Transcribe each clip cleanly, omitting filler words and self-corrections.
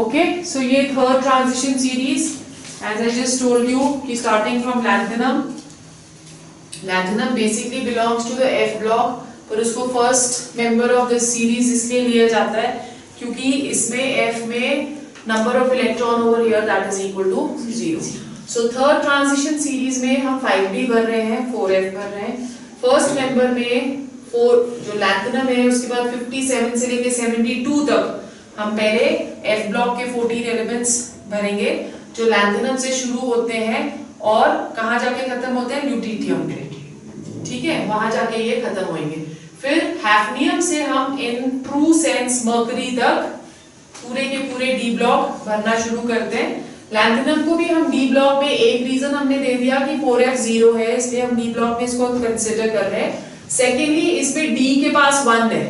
Okay, so ये third transition series as I just told you कि starting from lanthanum basically belongs to the f block, पर उसको first member of this series इसलिए लिया जाता है क्योंकि इसमें एफ में number of electron over here that is equal to 0. So third transition series में हम 5d भर रहे हैं, 4f भर रहे हैं. फर्स्ट मेंबर में 4 जो लैंथेनम है उसके बाद 57 से लेके 72 तक हम पहले एफ ब्लॉक के 14 एलिमेंट्स भरेंगे जो लैंथेनम से शुरू होते हैं और कहाँ जाके खत्म होते हैं, ल्यूटिटियम पे. ठीक है, वहां जाके ये खत्म होंगे. फिर हैफनियम से हम इन ट्रू सेंस मर्करी तक पूरे के पूरे डी ब्लॉक भरना शुरू करते हैं. लैंथेनम को भी हम डी ब्लॉक में एक रीजन हमने दे दिया कि 4f 0 है, इसलिए हम डी ब्लॉक में इसको कंसिडर कर रहे हैं. सेकेंडली इसमें डी के पास 1 है.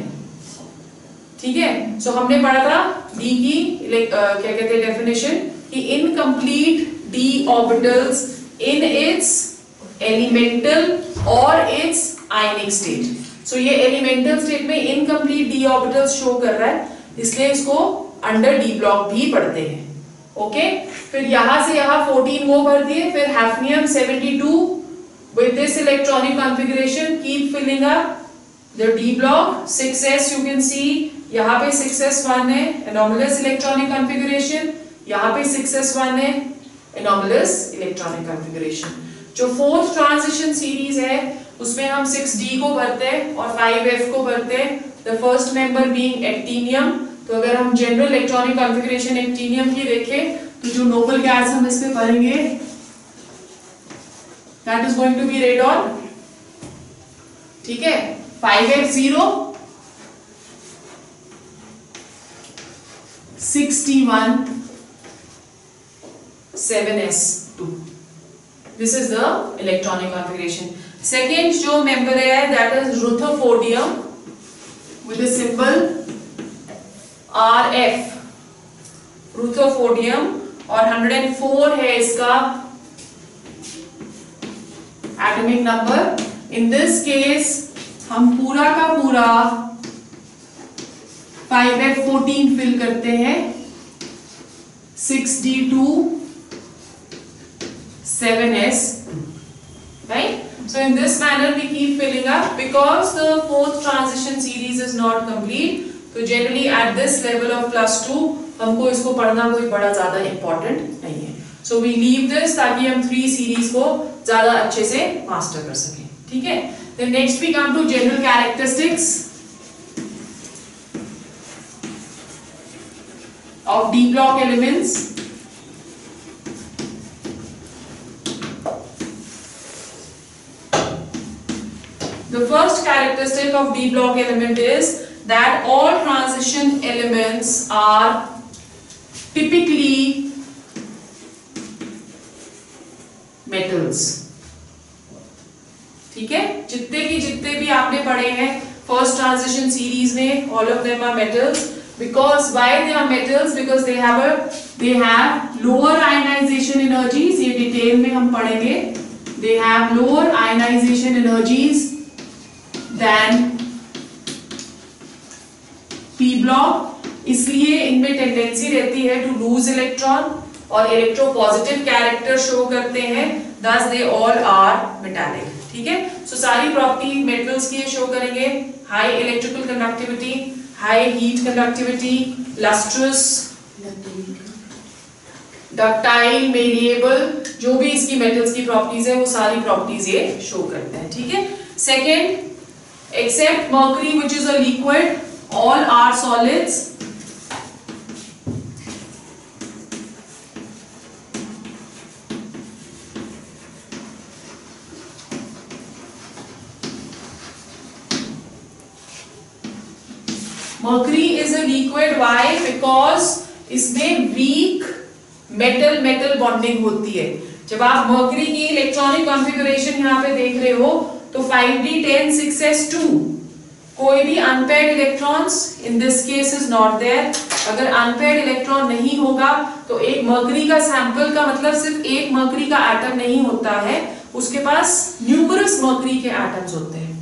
ठीक है, सो हमने पढ़ा था डी की क्या कहते हैं डेफिनेशन कि incomplete D orbitals in its elemental और इट्स आयनिक स्टेट. सो ये एलिमेंटल स्टेट में इनकम्प्लीट डी ऑर्बिटल्स शो कर रहा है, इसलिए इसको अंडर डी ब्लॉक भी पढ़ते हैं. ओके, फिर यहां से यहां 14 वो भर दिए. फिर hafnium 72 with this electronic configuration keep filling up the d block. 6s you can see यहाँ पे 6s1 है, anomalous electronic configuration. यहाँ पे 6s1 है, anomalous electronic configuration. जो फोर्थ ट्रांजिशन सीरीज है उसमें हम 6d को भरते हैं और 5f को भरते हैं. the first member being actinium. तो अगर हम जनरल इलेक्ट्रॉनिक कॉन्फ़िगरेशन एक्टिनियम की देखें तो जो नोबल गैस हम इस पे भरेंगे that is going to be radon. ठीक है, 5f0 61 7s2. This is the electronic configuration. Second जो member है that is rutherfordium with the symbol RF. rutherfordium और 104 है इसका atomic number. In this case हम पूरा का पूरा 5f14 फिल करते हैं. 6d2 7s, right? So in this manner we keep filling up because the fourth transition series is not complete. तो generally at this level of +2 हमको इसको पढ़ना कोई बड़ा ज्यादा इंपॉर्टेंट नहीं है. सो वी लीव दिस ताकि हम 3 सीरीज को ज्यादा अच्छे से मास्टर कर सकें. ठीक है, then next we come to general characteristics of d block elements. The first characteristic of d block element is that all transition elements are typically metals. ठीक है, जितने भी आपने पढ़े हैं फर्स्ट ट्रांजिशन सीरीज में, all of them are metals. Because why they are metals? Because they have lower ionization energies. ये detail में हम पढ़ेंगे. They have lower ionization energies than p block. इसलिए इनमें टेंडेंसी रहती है टू लूज इलेक्ट्रॉन और इलेक्ट्रोपॉजिटिव कैरेक्टर शो करते हैं. thus they all are metallic. ठीक है, सो सारी प्रॉपर्टी मेटल्स की शो करेंगे. High electrical conductivity, high heat conductivity, lustrous, ductile, malleable, जो भी इसकी मेटल्स की प्रॉपर्टीज है वो सारी प्रॉपर्टीज ये शो करते हैं. ठीक है, second, except mercury which is a liquid, all are solids. Mercury is a liquid. Why? Because इसमें weak metal bonding होती है. जब आप mercury की इलेक्ट्रॉनिक कॉन्फ़िगरेशन यहाँ पे देख रहे हो तो 5d10 6s2 कोई भी unpaired electrons in this case is not there. अगर अनपेयर्ड इलेक्ट्रॉन नहीं होगा तो एक मर्करी का सैंपल का मतलब सिर्फ एक मर्करी का एटम नहीं होता है, उसके पास न्यूमरस मर्करी के एटम्स होते हैं.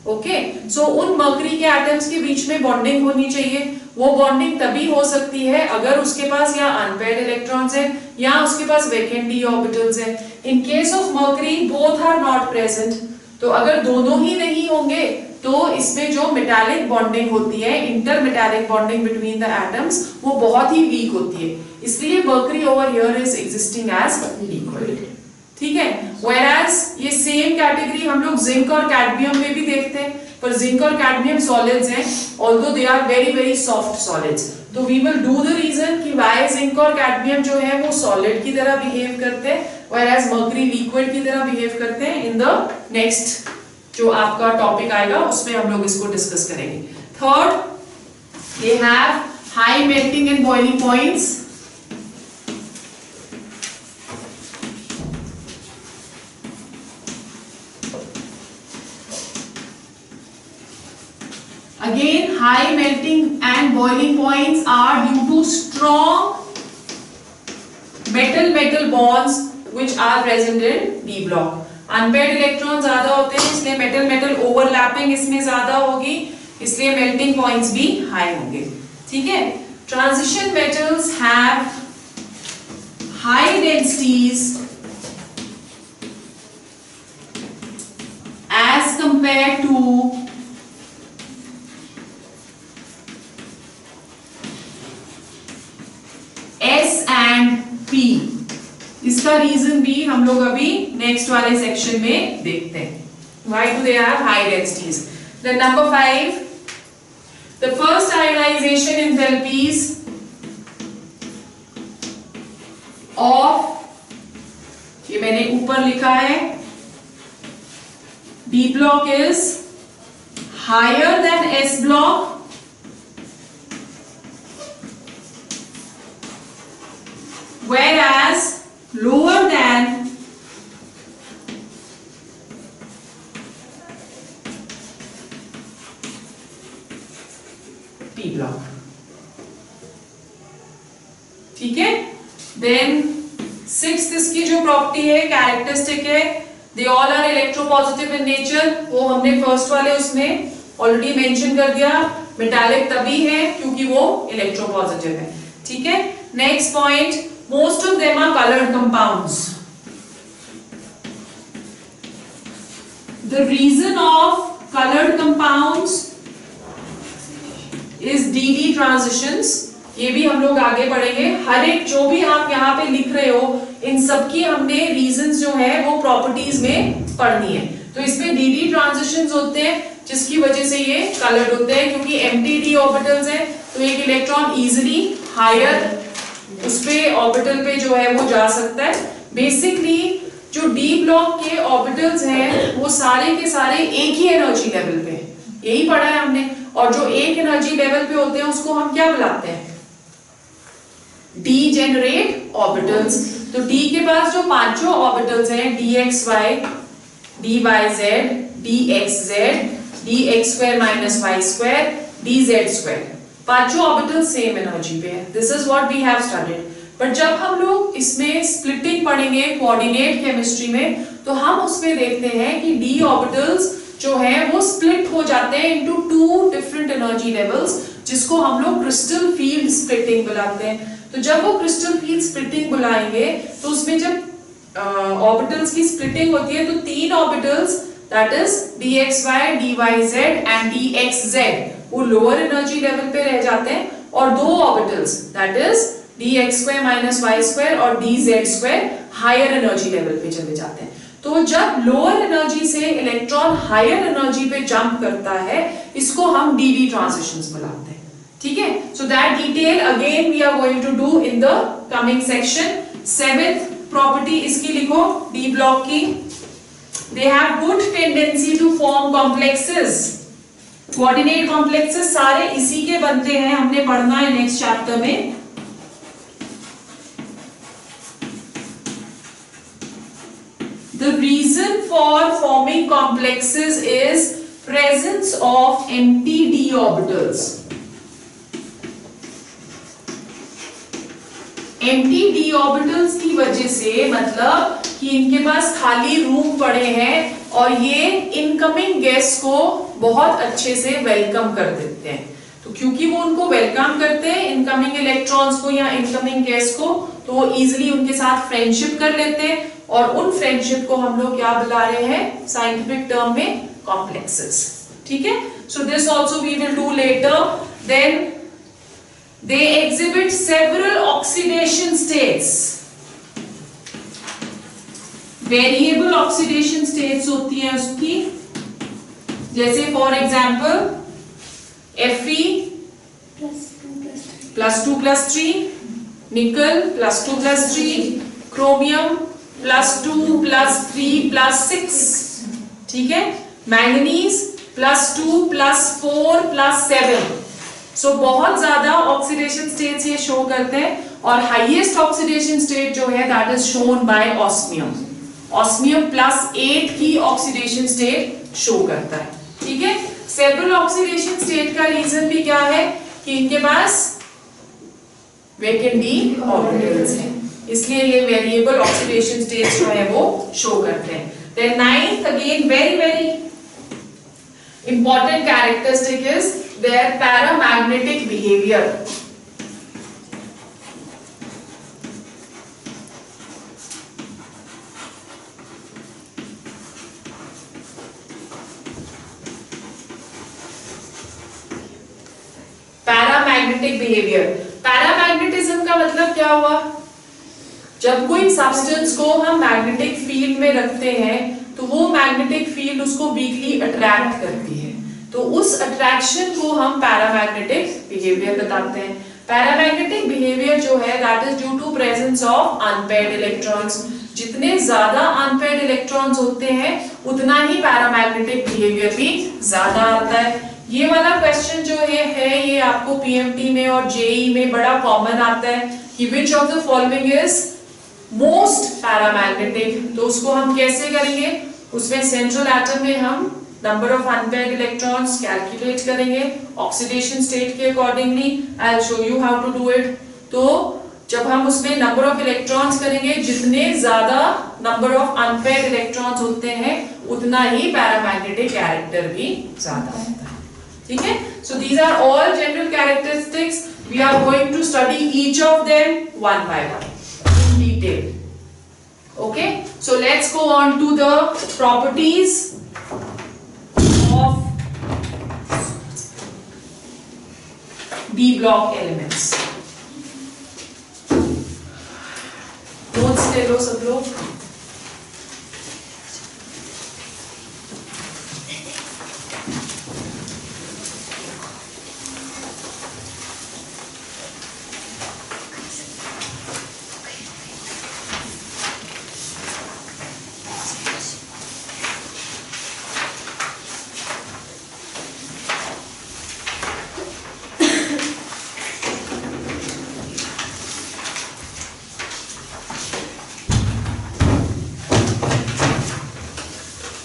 ओके सो उन मर्करी के एटम्स के बीच में बॉन्डिंग होनी चाहिए। वो बॉन्डिंग तभी हो सकती है अगर उसके पास या अनपेयर्ड इलेक्ट्रॉन्स है या उसके पास वैकेंट d ऑर्बिटल्स है। In case of mercury both are not present, तो अगर दोनों ही नहीं होंगे तो इसमें जो मेटालिक बॉन्डिंग होती है, inter metallic bonding between the atoms, वो बहुत ही वीक होती है। इसलिए mercury over here is existing as liquid. ठीक है, whereas ये सेम कैटेगरी हम लोग जिंक और कैडमियम में भी देखते हैं, पर जिंक और कैडमियम सॉलिड्स हैं, although they are very very soft solids. तो we will do the reason कि व्हाई जिंक और कैडमियम जो है वो सॉलिड की तरह बिहेव करते हैं, whereas मर्करी लिक्विड की तरह बिहेव करते हैं। इन द नेक्स्ट जो आपका टॉपिक आएगा उसमें हम लोग इसको डिस्कस करेंगे। Third, they have high melting and boiling points. Again, high melting and boiling points are due to strong metal-metal bonds which are present in d block. Unpaired electrons ज्यादा होते हैं इसलिए metal-metal overlapping इसमें ज्यादा होगी, इसलिए melting points भी high होंगे। ठीक है, transition metals have high densities as compared to S and P। इसका रीजन भी हम लोग अभी नेक्स्ट वाले सेक्शन में देखते हैं। Why do they have high densities? Then number 5, the first ionization enthalpies of, ये मैंने ऊपर लिखा है, D block is higher than S block whereas lower than P block। ठीक है, देन सिक्स्थ इसकी जो प्रॉपर्टी है, कैरेक्टरिस्टिक है, they all are electropositive in nature. वो हमने फर्स्ट वाले उसमें ऑलरेडी मेंशन कर दिया, मेटालिक तभी है क्योंकि वो इलेक्ट्रोपॉजिटिव है। ठीक है, next point, most of them are colored compounds. The reason of colored compounds is DD transitions। ये भी हम लोग आगे पढ़ेंगे। हर एक जो भी आप यहाँ पे लिख रहे हो, इन सब की हमने रीजंस जो है वो प्रॉपर्टीज में पढ़नी है। तो इसमें DD ट्रांजिशंस होते हैं जिसकी वजह से ये कलर्ड होते हैं, क्योंकि empty d ऑर्बिटल्स है तो एक इलेक्ट्रॉन इजिली हायर उस पे ऑर्बिटल पे जो है वो जा सकता है। बेसिकली जो डी ब्लॉक के ऑर्बिटल्स हैं वो सारे के सारे एक ही एनर्जी लेवल पे हैं, यही पढ़ा है हमने। और जो एक एनर्जी लेवल पे होते हैं उसको हम क्या बुलाते हैं? Degenerate orbitals. तो डी के पास जो पांचों ऑर्बिटल्स हैं, dxy, dyz, dxz, dx² - y², dz², पांचों ऑर्बिटल सेम एनर्जी पे है। This is what we have studied. But जब हम लोग इसमें स्प्लिटिंग पढ़ेंगे कोऑर्डिनेट केमिस्ट्री में, तो हम उसमें देखते हैं कि डी ऑर्बिटल्स जो है वो स्प्लिट हो जाते हैं इनटू 2 डिफरेंट एनर्जी लेवल्स, जिसको हम लोग क्रिस्टल फील्ड स्प्लिटिंग बुलाते हैं। तो जब वो क्रिस्टल फील्ड स्प्लिटिंग बुलाएंगे तो उसमें जब ऑर्बिटल्स की स्प्लिटिंग होती है तो 3 orbitals, that is dxy, dyz and dxz, वो लोअर एनर्जी लेवल पे रह जाते हैं, और 2 orbitals, that is dx² - y² और dz² हायर एनर्जी लेवल पे चले जाते हैं। तो जब लोअर एनर्जी से इलेक्ट्रॉन हायर एनर्जी पे जंप करता है, इसको हम dd ट्रांजिशंस बुलाते हैं। ठीक है, so that detail again we are going to do in the coming section. 7th property इसकी लिखो, डी ब्लॉक की, they have good tendency to form complexes. Coordinate complexes सारे इसी के बनते हैं, हमने पढ़ना है नेक्स्ट चैप्टर में। The reason for forming complexes is presence of empty d orbitals। empty d orbitals की वजह से मतलब कि इनके पास खाली रूम पड़े हैं और ये इनकमिंग गैस को बहुत अच्छे से वेलकम कर देते हैं। तो क्योंकि वो उनको वेलकम करते हैं इनकमिंग इलेक्ट्रॉन्स को या इनकमिंग गैस को, तो वो इजिली उनके साथ फ्रेंडशिप कर लेते हैं और उन फ्रेंडशिप को हम लोग क्या बुला रहे हैं साइंटिफिक टर्म में कॉम्प्लेक्सेस। ठीक है, so this also we will do later. Then they exhibit several oxidation states. Variable oxidation states होती है उसकी, जैसे फॉर एग्जांपल Fe +2+3, निकल +2+3, क्रोमियम +2+3+6, ठीक है, मैंगनीज +2+4+7। सो बहुत ज्यादा ऑक्सीडेशन स्टेट्स ये शो करते हैं और हाईएस्ट ऑक्सीडेशन स्टेट जो है that is shown by osmium. Osmium +8 की ऑक्सीडेशन स्टेट शो करता है। ठीक है, सेवरल ऑक्सीडेशन स्टेट का रीजन भी क्या है कि इनके पास वेकेंट डी ऑर्बिटल्स हैं, इसलिए ये वेरिएबल ऑक्सीडेशन स्टेट्स जो है वो शो करते हैं। Then ninth again very important characteristic is there paramagnetic behaviour. Paramagnetic behaviour, paramagnetism का मतलब क्या हुआ? जब कोई सब्सटेंस को हम मैग्नेटिक फील्ड में रखते हैं तो वो मैग्नेटिक फील्ड उसको वीकली अट्रैक्ट करती है, तो उस अट्रैक्शन को हम पैरामैग्नेटिक बिहेवियर बताते हैं। पैरामैग्नेटिक बिहेवियर जो है that is due to presence of unpaired electrons. जितने ज्यादा अनपेयर्ड इलेक्ट्रॉन्स होते हैं उतना ही पैरामैग्नेटिक बिहेवियर भी ज्यादा आता है। ये वाला क्वेश्चन जो है ये आपको पीएमटी में और जेई में बड़ा कॉमन आता है कि which of the following is most paramagnetic. तो उसको हम कैसे करेंगे, उसमें सेंट्रल एटम में हम number of unpaired electrons calculate करेंगे ऑक्सीडेशन स्टेट के accordingly. I will show you how to do it. तो जब हम उसमें नंबर ऑफ इलेक्ट्रॉन्स करेंगे, जितने ज्यादा नंबर ऑफ अनपेयर्ड इलेक्ट्रॉन्स होते हैं उतना ही पैरामैग्नेटिक कैरेक्टर भी ज्यादा होता है। ठीक है, so these are all general characteristics. We are going to study each of them one by one in detail. Okay, so let's go on to the properties of D block elements. Notes ले लो सब लोग।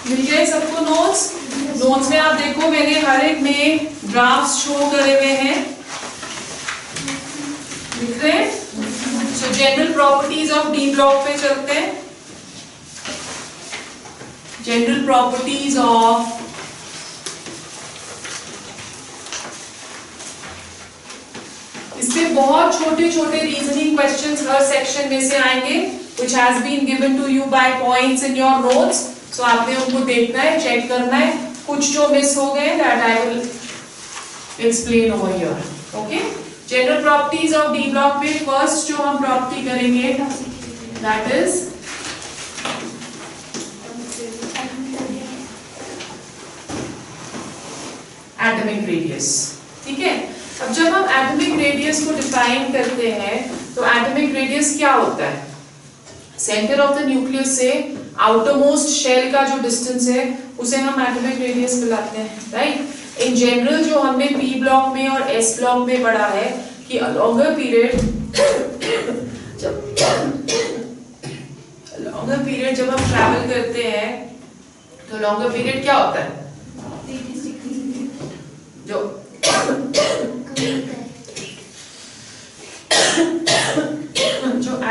मिल गए सबको notes? Notes में आप देखो मैंने हर एक में ग्राफ्स शो करे हुए हैं, दिख रहे हैं? सो general properties of d block पे चलते हैं। जनरल प्रॉपर्टीज ऑफ इसमें बहुत छोटे छोटे रीजनिंग क्वेश्चंस हर सेक्शन में से आएंगे which has been given to you by points in your notes. So आपने उनको देखना है, चेक करना है, कुछ जो मिस हो गए that I will explain over here. Okay? General properties of D block में first जो हम प्रॉपर्टी करेंगे that is atomic radius. ठीक है? अब जब हम atomic radius को डिफाइन करते हैं तो atomic radius क्या होता है? सेंटर ऑफ द न्यूक्लियस से आउटरमोस्ट शेल का जो डिस्टेंस है उसे हम एटॉमिक रेडियस बुलाते हैं, राइट? इन जनरल जो हमने पी ब्लॉक में और एस ब्लॉक में पढ़ा है कि लॉन्गर पीरियड जब हम ट्रैवल करते हैं तो लॉन्गर पीरियड क्या होता है? जो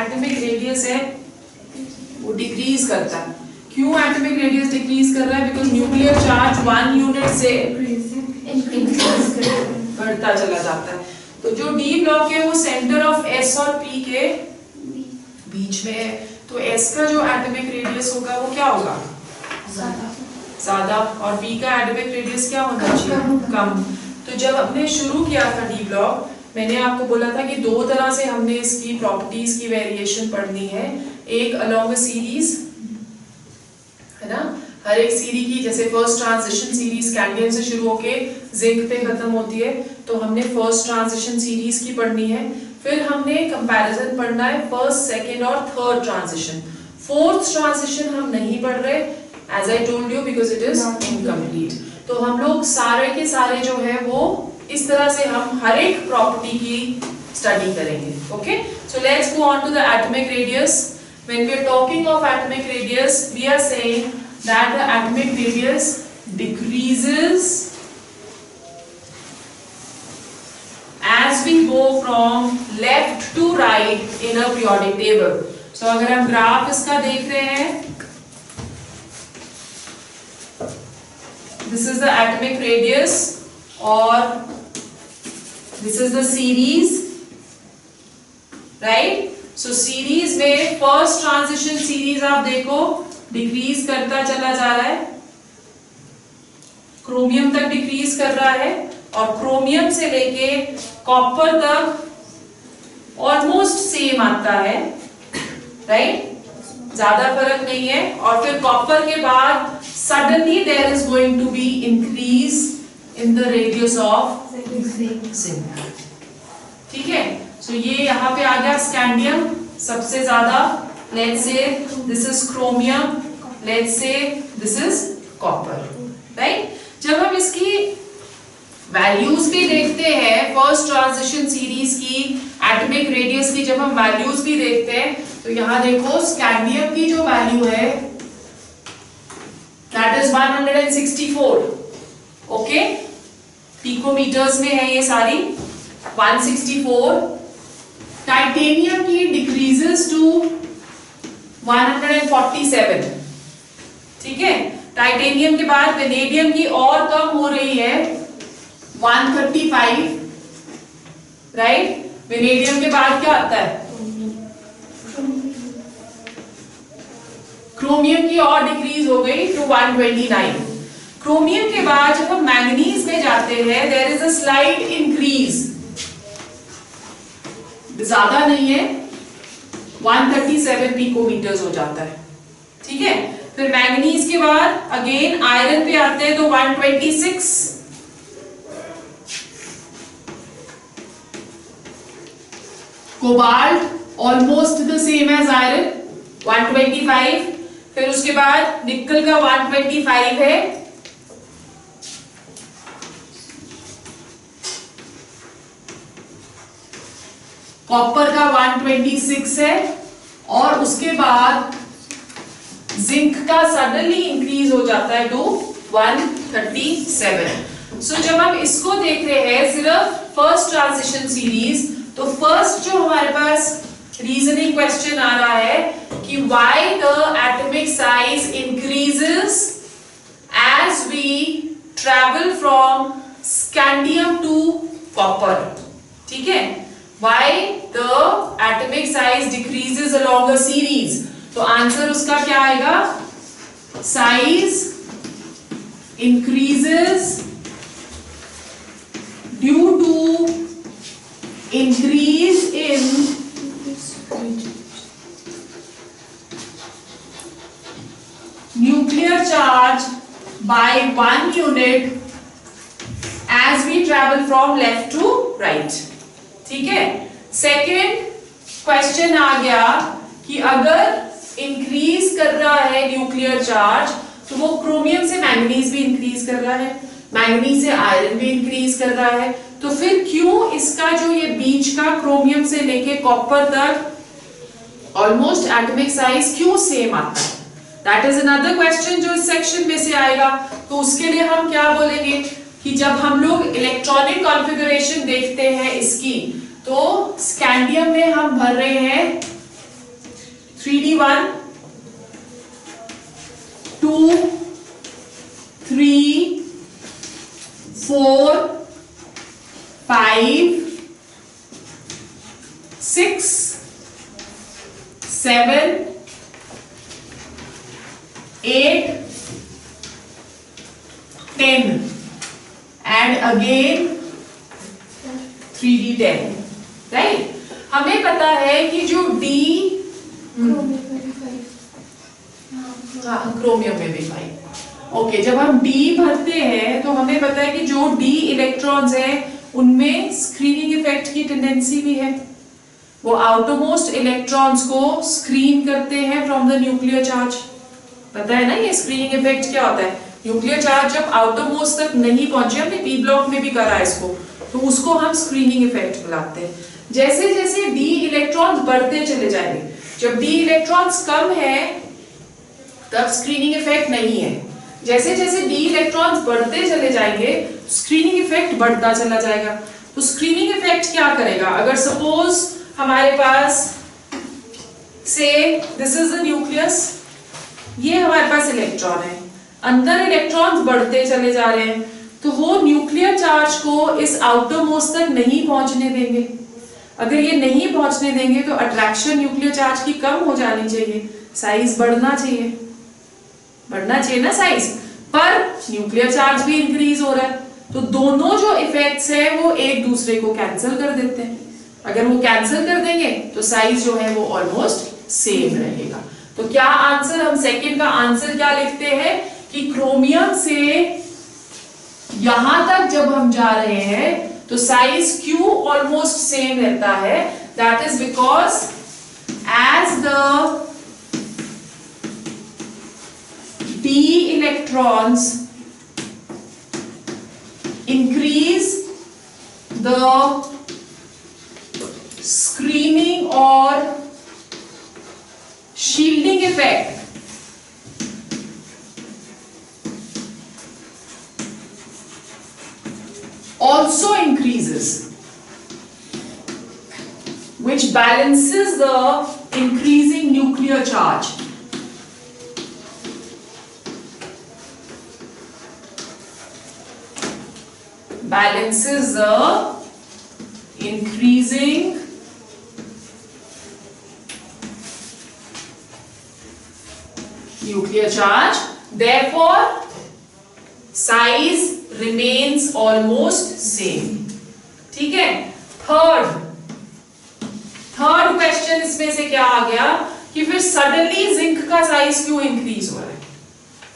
एटॉमिक रेडियस है वो डिक्रीज करता है। क्यों एटॉमिक रेडियस डिक्रीज कर रहा है? बिकॉज न्यूक्लियर चार्ज 1 यूनिट से बढ़ता चला जाता है। तो जो डी ब्लॉक है वो सेंटर ऑफ एस और पी के बीच में है, तो एस का जो एटॉमिक रेडियस होगा वो क्या होगा? ज्यादा। और पी का एटॉमिक रेडियस क्या होना चाहिए? कम। तो जब हमने शुरू किया था डी ब्लॉक, मैंने आपको बोला था कि दो तरह से हमने इसकी प्रॉपर्टीज की वेरिएशन पढ़नी है। एक अलोंग अ सीरीज, है ना, हर एक सीरीज की, जैसे फर्स्ट ट्रांजिशन सीरीज कैडमियम से शुरू होके जिंक पे खत्म होती है, तो हमने फर्स्ट ट्रांजिशन सीरीज की पढ़नी है। फिर हमने कंपैरिजन पढ़ना है फर्स्ट, सेकंड और थर्ड ट्रांजिशन। फोर्थ ट्रांजिशन हम नहीं पढ़ रहे, as I told you, because it is incomplete. तो हम लोग सारे के सारे जो है वो इस तरह से हम हर एक प्रॉपर्टी की स्टडी करेंगे। Okay, so let's go on to the atomic radius. When we are talking of atomic radius, we are saying that the atomic radius decreases as we go from left to right in a periodic table. So अगर हम graph इसका देख रहे हैं, this is the atomic radius और this is the series, right? So series में first transition series आप देखो डिक्रीज करता चला जा रहा है, क्रोमियम तक डिक्रीज कर रहा है, और क्रोमियम से लेके कॉपर तक ऑलमोस्ट सेम आता है, राइट? ज्यादा फर्क नहीं है। और फिर कॉपर के बाद suddenly there is going to be increase in the radius of zinc. ठीक है, सो ये यहाँ पे आ गया स्कैंडियम सबसे ज्यादा, let's say this is chromium, let's say this is copper, right? जब हम इसकी वैल्यूज भी देखते हैं, फर्स्ट ट्रांजिशन सीरीज की एटॉमिक रेडियस की जब हम वैल्यूज भी देखते हैं, तो यहाँ देखो स्कैंडियम की जो वैल्यू है that is 164, ओके, पिकोमीटर्स में है ये सारी 164। टाइटेनियम की डिक्रीजेस टू 147, ठीक है। टाइटेनियम के बाद वेनेडियम की और कम हो रही है 135, राइट? वेनेडियम के बाद क्या आता है? क्रोमियम की और डिक्रीज हो गई टू 129। क्रोमियम के बाद जब हम मैंगनीज में जाते हैं, there is a slight increase, ज्यादा नहीं है, 137 पिकोमीटर्स हो जाता है, ठीक है। फिर मैंगनीज के बाद अगेन आयरन पे आते हैं तो 126, cobalt almost the same as iron 125, फिर उसके बाद निकल का 125 है, कॉपर का 126 है, और उसके बाद जिंक का सडनली इंक्रीज हो जाता है टू 137। सो जब हम इसको देख रहे हैं सिर्फ फर्स्ट ट्रांजिशन सीरीज, तो फर्स्ट जो हमारे पास रीजनिंग क्वेश्चन आ रहा है कि why the atomic size increases as we travel from scandium to copper, ठीक है। Why the atomic size decreases along a series? तो आंसर उसका क्या आएगा? Size increases due to increase in nuclear charge by 1 unit as we travel from left to right. ठीक है। Second question आ गया कि अगर इंक्रीज कर रहा है न्यूक्लियर चार्ज, तो वो क्रोमियम से मैंगनीज भी इंक्रीज कर रहा है, मैंगनीज से आयरन भी इंक्रीज कर रहा है, तो फिर क्यों इसका जो ये बीच का क्रोमियम से लेके कॉपर तक ऑलमोस्ट एटॉमिक साइज क्यों सेम आता है? दैट इज अनदर क्वेश्चन जो इस सेक्शन में से आएगा। तो उसके लिए हम क्या बोलेंगे कि जब हम लोग इलेक्ट्रॉनिक कॉन्फ़िगरेशन देखते हैं इसकी, तो स्कैंडियम में हम भर रहे हैं 3d1, 2, 3, 4, 5, 6, 7, 8, 10 and again 3d10, right. हमें पता है कि जो D क्रोमियम में भी 5। ओके, जब हम D भरते हैं तो हमें पता है कि जो D इलेक्ट्रॉन्स हैं उनमें स्क्रीनिंग इफेक्ट की टेंडेंसी भी है। वो आउटरमोस्ट इलेक्ट्रॉन्स को स्क्रीन करते हैं फ्रॉम द न्यूक्लियर चार्ज। पता है ना ये स्क्रीनिंग इफेक्ट क्या होता है? न्यूक्लियर चार्ज जब आउटरमोस्ट तक नहीं पहुंचे, हमने पी ब्लॉक में भी करा इसको, तो उसको हम स्क्रीनिंग इफेक्ट बुलाते हैं। जैसे जैसे डी इलेक्ट्रॉन्स बढ़ते चले जाएंगे, जब डी इलेक्ट्रॉन्स कम है तब स्क्रीनिंग इफेक्ट नहीं है। जैसे जैसे डी इलेक्ट्रॉन्स बढ़ते चले जाएंगे स्क्रीनिंग इफेक्ट बढ़ता चला जाएगा। तो स्क्रीनिंग इफेक्ट क्या करेगा? अगर सपोज हमारे पास से दिस इज द न्यूक्लियस, ये हमारे पास इलेक्ट्रॉन है, अंदर इलेक्ट्रॉन्स बढ़ते चले जा रहे हैं, तो वो न्यूक्लियर चार्ज को इस आउटर मोस्ट तक नहीं पहुंचने देंगे। अगर ये नहीं पहुंचने देंगे तो अट्रैक्शन न्यूक्लियर चार्ज की कम हो जानी चाहिए, साइज बढ़ना चाहिए ना साइज, पर न्यूक्लियर चार्ज भी इंक्रीज हो रहा है। तो दोनों जो इफेक्ट्स है वो एक दूसरे को कैंसिल कर देते हैं। अगर वो कैंसिल कर देंगे तो साइज जो है वो ऑलमोस्ट सेम रहेगा। तो क्या आंसर, हम सेकंड का आंसर क्या लिखते हैं कि क्रोमियम से यहां तक जब हम जा रहे हैं तो साइज क्यों ऑलमोस्ट सेम रहता है? That is because as the d electrons increase the screening or shielding effect also increases, which balances the increasing nuclear charge. Balances the increasing nuclear charge, therefore size remains almost same. ठीक है। Third question इसमें से क्या आ गया कि फिर suddenly zinc का size क्यों इंक्रीज हो रहा है?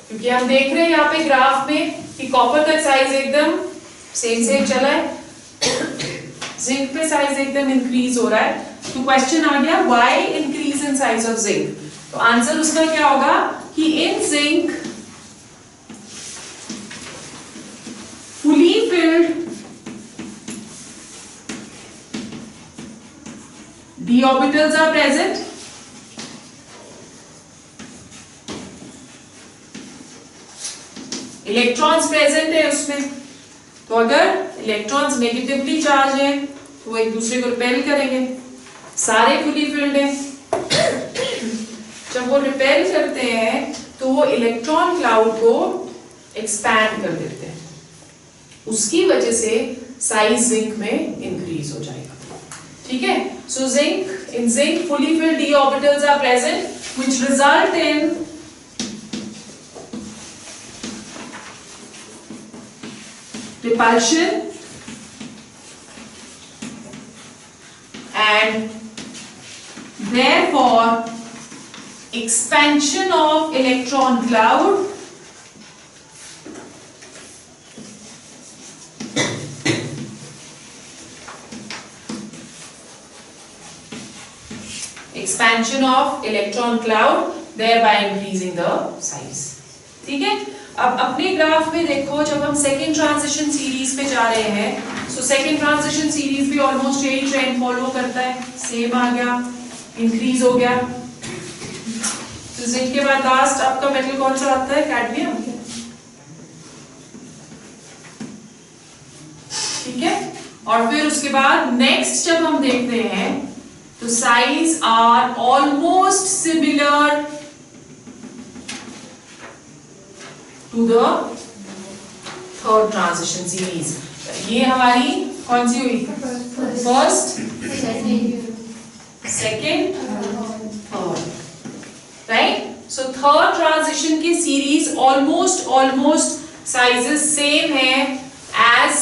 क्योंकि हम देख रहे हैं यहाँ पे ग्राफ में कि कॉपर का साइज एकदम सेम चला है, जिंक पे साइज एकदम इंक्रीज हो रहा है। तो क्वेश्चन आ गया why increase in size of zinc? तो आंसर उसका क्या होगा कि in zinc fully filled d orbitals are present, electrons present है उसमें। तो अगर इलेक्ट्रॉन्स नेगेटिवली चार्ज है तो वो एक दूसरे को रिपेल करेंगे, सारे फुली फिल्ड हैं। जब वो रिपेल करते हैं तो वो इलेक्ट्रॉन क्लाउड को एक्सपैंड कर देते हैं, उसकी वजह से साइज जिंक में इंक्रीज हो जाएगा। ठीक है। So zinc, in zinc fully filled d orbitals are present which result in repulsion and therefore expansion of electron cloud thereby increasing the size. ठीक है। अब अपने ग्राफ में देखो, जब हम सेकेंड ट्रांजिशन सीरीज पे जा रहे हैं, सो सेकेंड ट्रांजिशन सीरीज भी ऑलमोस्ट यही ट्रेंड फॉलो करता है, सेम आ गया, इंक्रीज हो गया। तो जिंक के बाद लास्ट आपका मेटल कौन सा आता है? कैडमियम। ठीक है। और फिर उसके बाद नेक्स्ट जब हम देखते हैं तो size are almost similar to the third transition series. ये हमारी कौन सी हुई? First, second, third, right? So third transition की सीरीज ऑलमोस्ट साइजेस सेम है as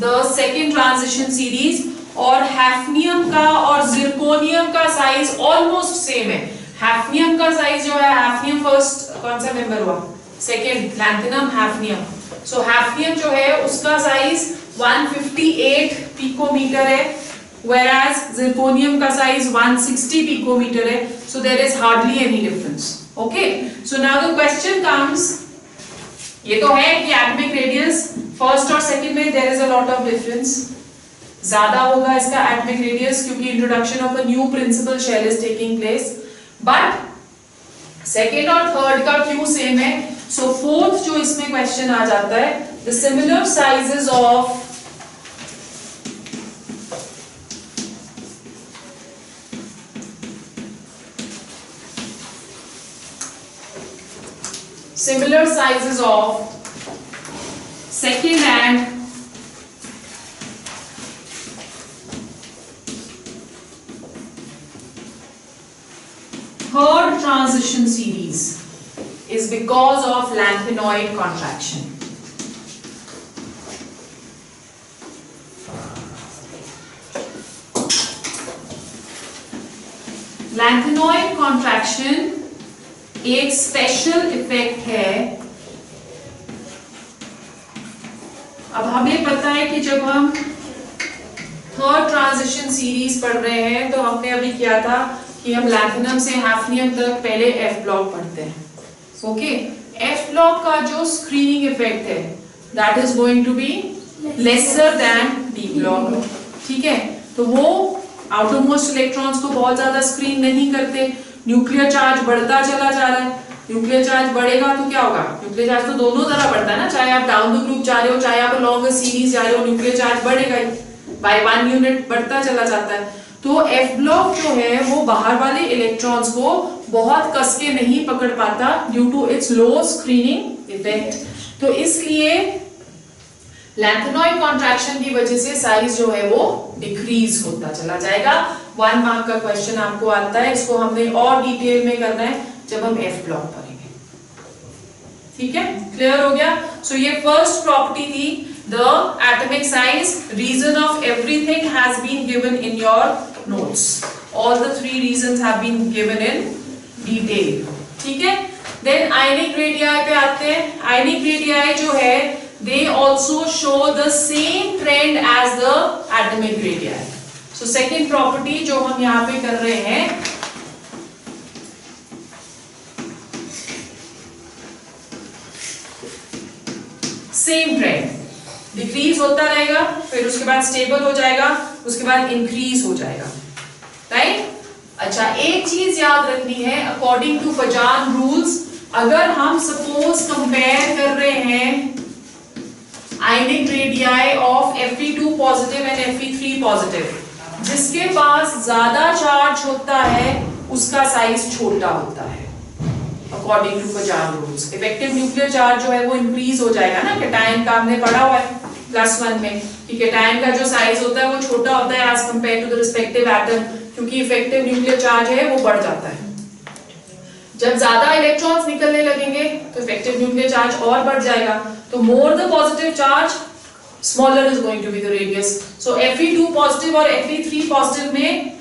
the second transition series, और हैफनियम का और जिरकोनियम का साइज ऑलमोस्ट सेम है. हैफनियम का साइज जो है, हैफनियम फर्स्ट कौन सा मेंबर हुआ? Second, lanthanum, hafnium. So hafnium जो है उसका साइज 158 पिकोमीटर है, whereas zirconium का साइज 160 पिकोमीटर है. So there is hardly any difference. Okay. So now the question comes, ये तो है कि atomic radius फर्स्ट और सेकेंड में there is a lot of difference. ज्यादा होगा इसका atomic radius क्योंकि introduction of a new principal shell is taking place. But second और थर्ड का क्यों सेम है? So फोर्थ जो इसमें क्वेश्चन आ जाता है, the similar sizes of second and third transition series is because of lanthanoid contraction. Lanthanoid contraction एक special effect है. अब हमें पता है कि जब हम थर्ड ट्रांजिशन सीरीज पढ़ रहे हैं तो हमने अभी किया था कि हम लैंथेनम से हैफनियम तक पहले एफ ब्लॉक पढ़ते हैं. ओके, एफ ब्लॉक का जो स्क्रीनिंग इफेक्ट है that is going to be lesser than d block. ठीक है, तो वो आउटरमोस्ट इलेक्ट्रॉन्स को बहुत ज्यादा स्क्रीन नहीं करते. न्यूक्लियर चार्ज बढ़ता चला जा रहा है. न्यूक्लियर चार्ज बढ़ेगा तो क्या होगा? न्यूक्लियर चार्ज तो दोनों तरह बढ़ता है ना, चाहे आप डाउन द ग्रुप जा रहे हो चाहे आप लॉन्ग सीरीज जा रहे हो, न्यूक्लियर चार्ज बढ़ेगा ही, बाय 1 यूनिट बढ़ता चला जाता है. तो एफ ब्लॉक जो है वो बाहर वाले इलेक्ट्रॉन्स को बहुत कस के नहीं पकड़ पाता due to its low screening effect. तो इसलिए लैंथेनॉइड कॉन्ट्रैक्शन की वजह से साइज जो है वो डिक्रीज होता चला जाएगा. 1 मार्क का क्वेश्चन आपको आता है, इसको हमने और डिटेल में करना है जब हम एफ ब्लॉक पढ़ेंगे. ठीक है, क्लियर हो गया? सो ये फर्स्ट प्रॉपर्टी थी, the atomic size. Reason of everything has been given in your notes. All the 3 reasons have been given in detail. ठीक है, देन आयनिक रेडियाई पे आते हैं. आयनिक रेडियाई जो है they also show the same trend as the atomic radii. So second property जो हम यहाँ पे कर रहे हैं, सेम ट्रेंड, डिक्रीज होता रहेगा, फिर उसके बाद स्टेबल हो जाएगा, उसके बाद इंक्रीज हो जाएगा. राइट? अच्छा, एक चीज याद रखनी है, अकॉर्डिंग टू पजान रूल्स, अगर हम सपोज कंपेयर कर रहे हैं ionic radii of Fe2 positive and Fe3 positive, जिसके पास ज्यादा चार्ज होता है उसका साइज छोटा होता है according to Fajans rules. Effective nuclear charge जो है वो इंक्रीज हो जाएगा ना. कैटायन का हमने पढ़ा हुआ है +1 में कि कैटायन का जो साइज होता है वो छोटा होता है as compare to the respective atom, क्योंकि इफेक्टिव न्यूक्लियर चार्ज है वो बढ़ जाता है. जब ज्यादा इलेक्ट्रॉन्स निकलने लगेंगे तो इफेक्टिव न्यूक्लियर चार्ज और बढ़ जाएगा. तो more the positive charge, smaller is going to be the radius. So Fe2 positive और Fe3 पॉजिटिव में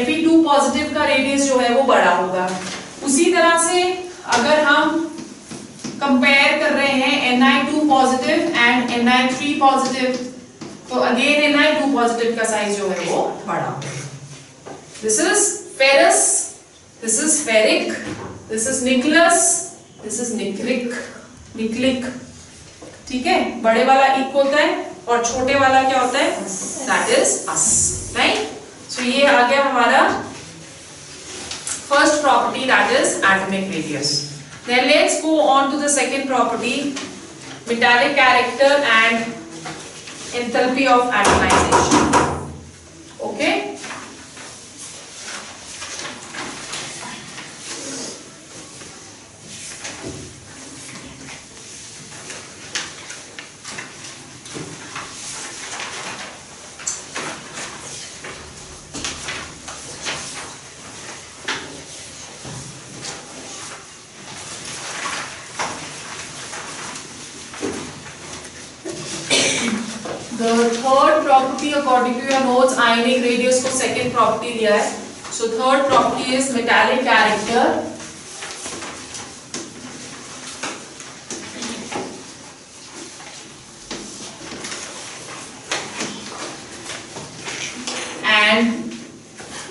Fe2 पॉजिटिव का रेडियस जो है वो बड़ा होगा. उसी तरह से अगर हम कंपेयर कर रहे हैं Ni2 positive and Ni3 positive, तो अगेन Ni2 पॉजिटिव का साइज जो है वो बड़ा होगा. This is ferrous, this is ferric, this is nickelous, this is nickelic, nickelic. ठीक है, बड़े वाला इक होता है और छोटे वाला क्या होता है? That is us. Right? So ये आ गया हमारा first property, that is atomic radius. Then let's go on to the second property, metallic character and enthalpy of atomization. Okay, property according to your notes ionic radius को second property लिया है. So third property is metallic character. And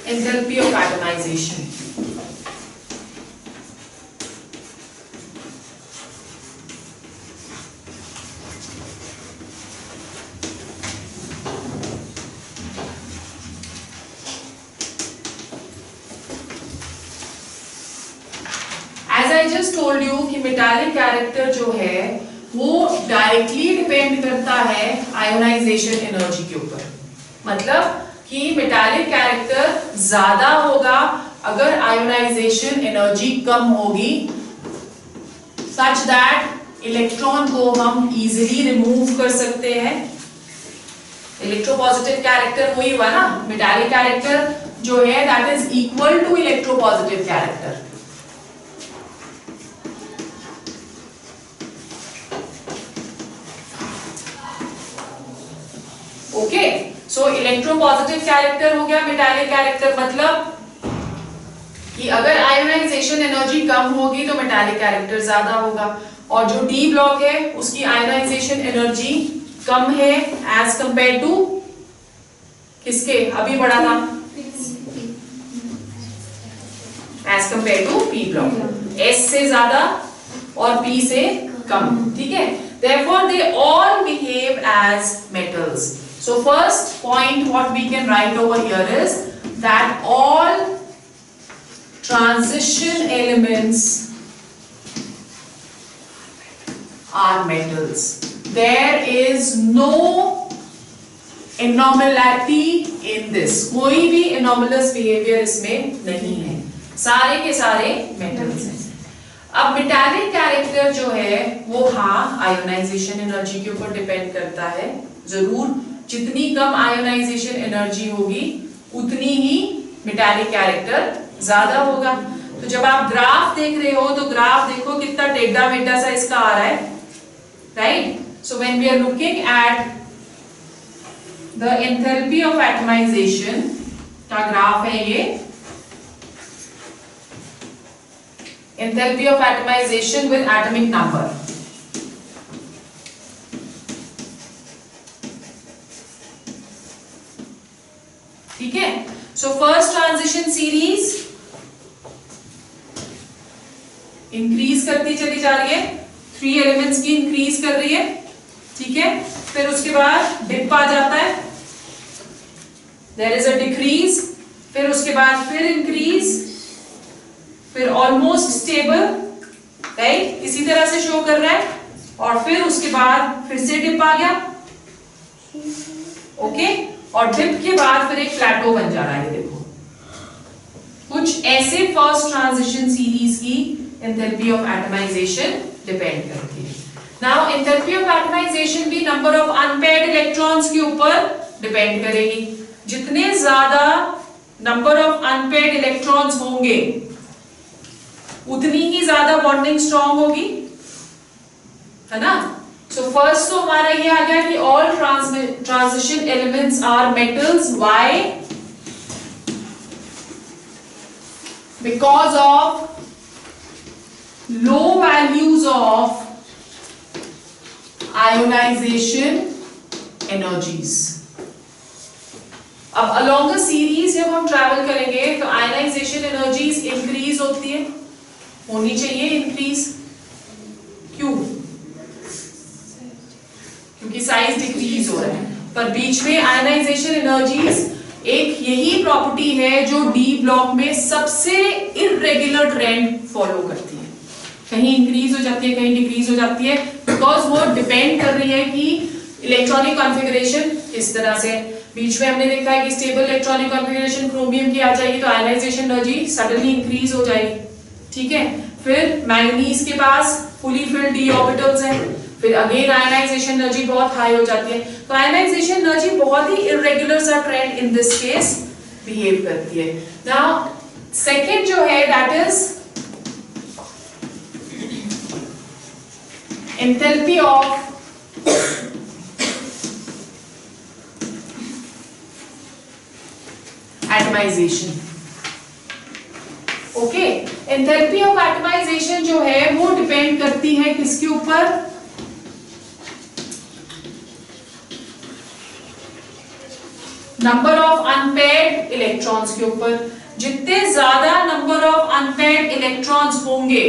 enthalpy of atomization. As I just told you कि metallic character जो है वो directly depend करता है ionisation energy के ऊपर. मतलब कि मेटालिक कैरेक्टर ज्यादा होगा अगर आयोनाइजेशन एनर्जी कम होगी, सच दैट इलेक्ट्रॉन को हम इजीली रिमूव कर सकते हैं. इलेक्ट्रोपॉजिटिव कैरेक्टर वही हुआ ना, मेटालिक कैरेक्टर जो है that is equal to electropositive character. Okay, so electropositive character हो गया मेटालिक कैरेक्टर. मतलब कि अगर आयोनाइजेशन एनर्जी कम होगी तो मेटालिक कैरेक्टर ज्यादा होगा, और जो डी ब्लॉक है उसकी आयोनाइजेशन एनर्जी कम है एज कंपेयर टू किसके अभी बढ़ा था, as compare to p block. S से ज्यादा और पी से कम. ठीक है, therefore they all behave as metals. So first point what we can write over here is that all transition elements are metals. There is no anomaly in this. कोई भी anomalous behavior इसमें नहीं है, सारे के सारे metals हैं. अब मेटालिक कैरेक्टर जो है वो हाँ आयोनाइजेशन एनर्जी के ऊपर डिपेंड करता है जरूर. जितनी कम आयोनाइजेशन एनर्जी होगी उतनी ही मेटालिक कैरेक्टर ज्यादा होगा. तो जब आप ग्राफ देख रहे हो तो ग्राफ देखो कितना टेढ़ा मेढ़ा सा इसका आ रहा है, right. So when we are looking at the enthalpy of atomization का ग्राफ है ये. Enthalpy of atomization with atomic number. ठीक है, so first transition series increase करती चली जा रही है, 3 एलिमेंट्स की इंक्रीज कर रही है. ठीक है, फिर उसके बाद डिप आ जाता है, there is a decrease, फिर उसके बाद फिर इंक्रीज, फिर ऑलमोस्ट स्टेबल, राइट, इसी तरह से शो कर रहा है, और फिर उसके बाद फिर से डिप आ गया. ओके, और डिप के बाद फिर एक प्लेटो बन जा रहा है. देखो कुछ ऐसे फर्स्ट ट्रांजिशन सीरीज की एंथैल्पी ऑफ एटमाइजेशन डिपेंड करती है. नाउ एंथैल्पी ऑफ एटमाइजेशन भी नंबर ऑफ अनपेयर्ड इलेक्ट्रॉन्स के ऊपर डिपेंड करेगी. जितने ज्यादा नंबर ऑफ अनपेयर्ड इलेक्ट्रॉन्स होंगे उतनी ही ज्यादा बॉन्डिंग स्ट्रॉन्ग होगी, है ना. सो फर्स्ट तो हमारा ये आ गया कि all transition elements are metals. Why? Because of low values of ionization energies. अब अलोंग अ सीरीज जब हम ट्रैवल करेंगे तो आयोनाइजेशन एनर्जीज इंक्रीज होती है, होनी चाहिए इंक्रीज. क्यों? क्योंकि साइज डिक्रीज हो रहा है. पर बीच में आयोनाइजेशन एनर्जीज एक यही प्रॉपर्टी है जो डी ब्लॉक में सबसे इरेगुलर ट्रेंड फॉलो करती है. कहीं इंक्रीज हो जाती है, कहीं डिक्रीज हो जाती है, बिकॉज वो डिपेंड कर रही है कि इलेक्ट्रॉनिक कॉन्फ़िगरेशन किस तरह से. बीच में हमने देखा है कि स्टेबल इलेक्ट्रॉनिक कॉन्फ़िगरेशन क्रोमियम की आ जाएगी तो आयोनाइजेशन एनर्जी सडनली इंक्रीज हो जाएगी. ठीक है, फिर मैंगनीज के पास फुली फिल्ड डी ऑर्बिटल्स हैं, फिर अगेन आयोनाइजेशन एनर्जी बहुत हाई हो जाती है. तो आयोनाइजेशन एनर्जी बहुत ही इरेगुलर सा trend in this case behave करती है. नाउ सेकंड जो है that is enthalpy of atomization. Okay, enthalpy of atomization जो है वो डिपेंड करती है किसके ऊपर? नंबर ऑफ अनपेयर्ड इलेक्ट्रॉन्स के ऊपर। जितने ज्यादा नंबर ऑफ अनपेयर्ड इलेक्ट्रॉन्स होंगे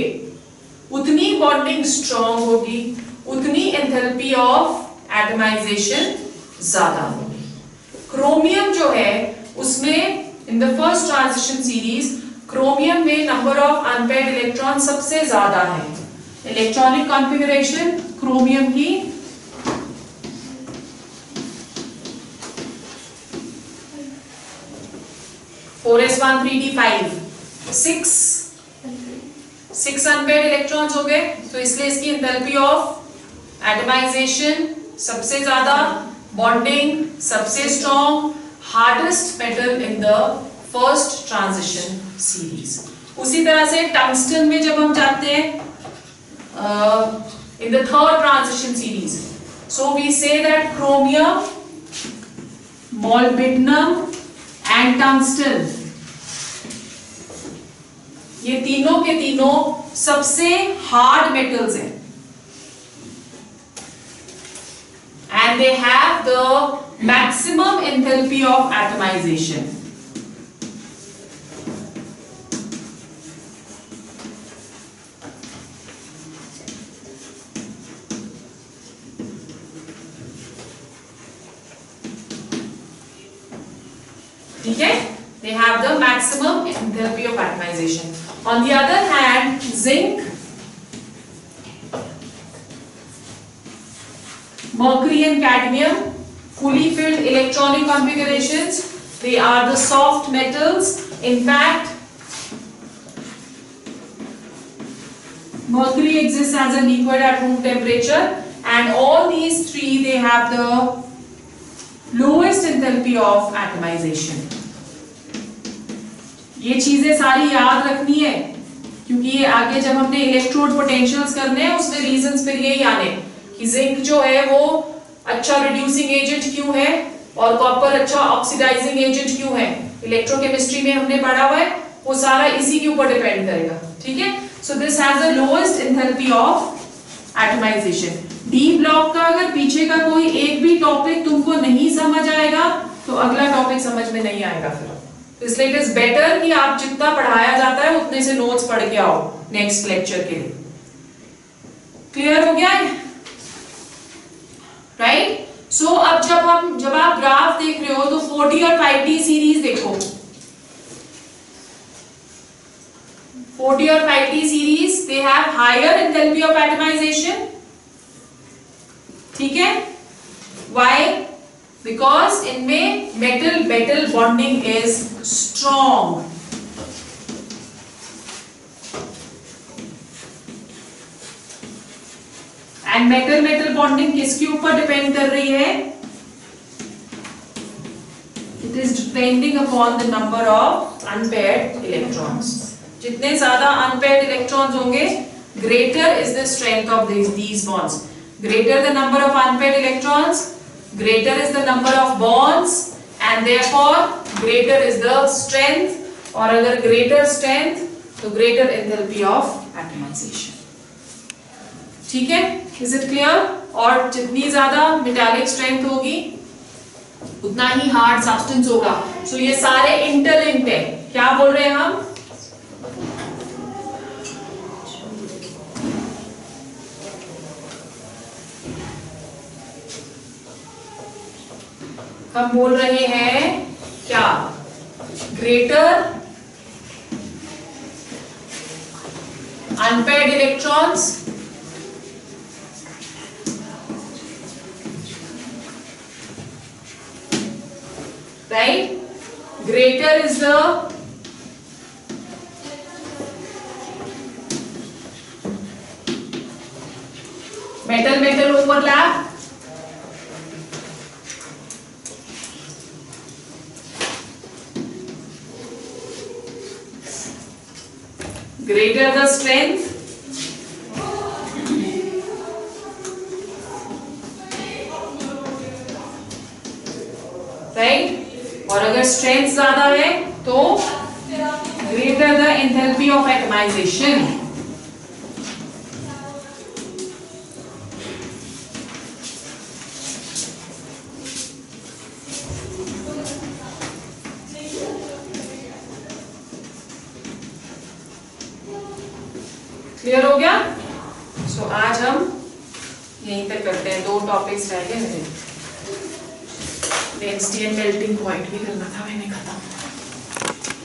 उतनी बॉन्डिंग स्ट्रॉन्ग होगी, उतनी एंथैल्पी ऑफ एटमाइजेशन ज्यादा होगी। क्रोमियम जो है उसमें इन the first transition series chromium में नंबर ऑफ अनपेयर्ड इलेक्ट्रॉन सबसे ज्यादा है। इलेक्ट्रॉनिक कॉन्फ़िगरेशन क्रोमियम की 4s1 3d5 6 अनपेयर्ड इलेक्ट्रॉन्स हो गए, तो इसलिए इसकी एंथैल्पी ऑफ एटमाइजेशन सबसे ज्यादा, बॉन्डिंग सबसे strong, hardest metal in the first transition series. उसी तरह से टंगस्टन में जब हम जाते हैं in the third transition series, so we say that chromium, molybdenum and tungsten, ये तीनों के तीनों सबसे हार्ड मेटल्स हैं and they have the maximum enthalpy of atomization. ठीक है, they have the maximum enthalpy of atomization. On the other hand, zinc, mercury and cadmium, fully filled electronic configurations, they are the soft metals. In fact, mercury exists as a liquid at room temperature, and all these three they have the lowest enthalpy of atomization. ये चीजें सारी याद रखनी है, क्योंकि ये आगे जब हमने इलेक्ट्रोड पोटेंशियल्स करने हैं उसमें रीजंस फिर यही आने कि जिंक जो है वो अच्छा रिड्यूसिंग एजेंट क्यों है और कॉपर अच्छा ऑक्सीडाइजिंग एजेंट क्यों है। इलेक्ट्रोकेमिस्ट्री में हमने पढ़ा हुआ है, वो सारा इसी के ऊपर डिपेंड करेगा। ठीक है, so this has the lowest enthalpy of atomization. D block का अगर पीछे का कोई एक भी टॉपिक तुमको नहीं समझ आएगा तो अगला टॉपिक समझ में नहीं आएगा फिर। इसलिए इट इज बेटर कि आप जितना पढ़ाया जाता है उतने से नोट्स पढ़ के आओ नेक्स्ट लेक्चर के लिए। क्लियर हो गया है? राइट, सो अब जब आप ग्राफ देख रहे हो तो 4D और 5D सीरीज देखो। 4D और 5D series they have higher enthalpy of atomization. ठीक है, व्हाई? बिकॉज इनमें metal metal bonding is strong. And metal metal bonding किसके ऊपर डिपेंड कर रही है? It is depending upon the number of unpaired electrons. जितने ज्यादा अनपेयर्ड इलेक्ट्रॉन्स होंगे, greater is the strength of these bonds. Greater the number of unpaired electrons, greater is the number of bonds, and therefore greater is the strength, और अगर greater strength तो greater enthalpy of atomization. ठीक है, is it clear? और जितनी ज्यादा metallic strength होगी उतना ही hard substance होगा। So ये सारे interlinked है। क्या बोल रहे हैं हम? हम बोल रहे हैं क्या? Greater unpaired electrons, right? Greater is the metal metal overlap, greater the strength, right? और अगर स्ट्रेंथ ज्यादा है तो greater the enthalpy of atomization. Clear हो गया? सो आज हम यहीं पे करते हैं, 2 टॉपिक्स रह गए मेरे। डेंसिटी एंड मेल्टिंग पॉइंट भी करना था मैंने, खत्म।